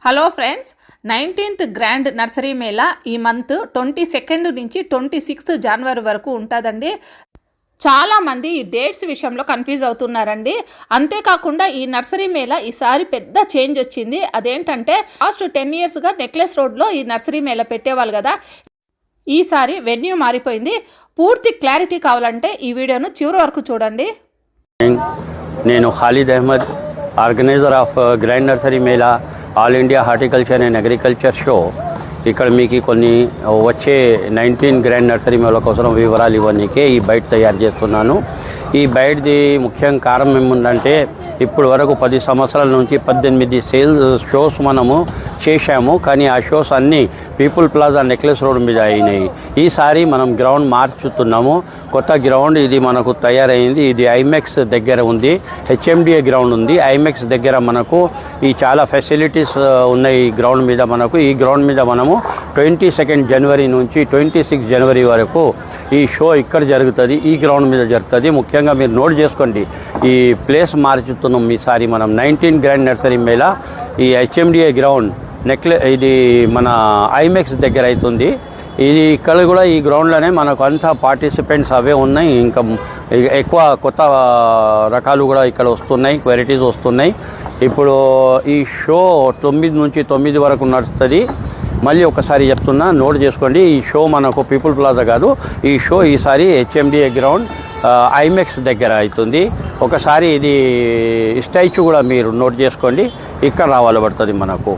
Hello friends, 19th grand nursery Mela ఈ month 22 నుంచి 26 జనవరి వరకు ఉంటుందండి. చాలామంది ఈ డేట్స్ విషయంలో కన్ఫ్యూజ్ అవుతున్నారండి. అంతేకాకుండా ఈ నర్సరీ మేళా ఈసారి పెద్ద చేంజ్ వచ్చింది. అదేంటంటే లాస్ట్ 10 ఇయర్స్గా నెక్లెస్ రోడ్లో ఈ నర్సరీ మేళా పెట్టేవాళ్ళు కదా, ఈసారి వెన్యూ మారిపోయింది. పూర్తి క్లారిటీ కావాలంటే ఈ వీడియోను చివరి వరకు చూడండి. నేను Khalid Ahmed, organiser of grand nursery Mela, all India horticulture and agriculture show. ఇక్కడ మీకు కొన్ని వచ్చే 19 గ్రాండ్ నర్సరీ మేళా కోసం వివరాలు ఇవ్వడానికే ఈ బైట్ తయారు చేస్తున్నాను. ఈ బైట్ది ముఖ్యం కారణం ఏముందంటే, ఇప్పుడు వరకు 10 సంవత్సరాల నుంచి 18 షోస్ మనము చేశాము. కానీ ఆ షోస్ అన్నీ పీపుల్ ప్లాజా నెక్లెస్ రోడ్ మీద అయినాయి. ఈసారి మనం గ్రౌండ్ మార్చుతున్నాము. కొత్త గ్రౌండ్ ఇది మనకు తయారైంది. ఇది ఐమెక్స్ దగ్గర ఉంది, హెచ్ఎండిఏ గ్రౌండ్ ఉంది. ఐమెక్స్ దగ్గర మనకు ఈ చాలా ఫెసిలిటీస్ ఉన్నాయి. ఈ గ్రౌండ్ మీద ఈ గ్రౌండ్ మీద మనము 22 జనవరి నుంచి 26 జనవరి వరకు ఈ షో ఇక్కడ జరుగుతుంది. ఈ గ్రౌండ్ మీద జరుగుతుంది. ముఖ్యంగా మీరు నోట్ చేసుకోండి, ఈ ప్లేస్ మార్చుతున్నాం. ఈసారి మనం 19 గ్రాండ్ నర్సరీ మేళా ఈ హెచ్ఎండిఏ గ్రౌండ్ ఇది మన ఐమెక్స్ దగ్గర అవుతుంది. ఇది ఇక్కడ కూడా ఈ గ్రౌండ్లోనే మనకు అంతా పార్టిసిపెంట్స్ అవే ఉన్నాయి. ఇంకా ఎక్కువ కొత్త రకాలు కూడా ఇక్కడ వస్తున్నాయి, వెరైటీస్ వస్తున్నాయి. ఇప్పుడు ఈ షో 9 నుంచి 9 వరకు నడుస్తుంది. మళ్ళీ ఒకసారి చెప్తున్నా, నోట్ చేసుకోండి. ఈ షో మనకు పీపుల్ ప్లాజా కాదు, ఈ షో ఈసారి హెచ్ఎండిఏ గ్రౌండ్ ఐమెక్స్ దగ్గర అవుతుంది. ఒకసారి ఇది స్టాచ్యూ కూడా మీరు నోట్ చేసుకోండి, ఇక్కడ రావాలి పడుతుంది మనకు.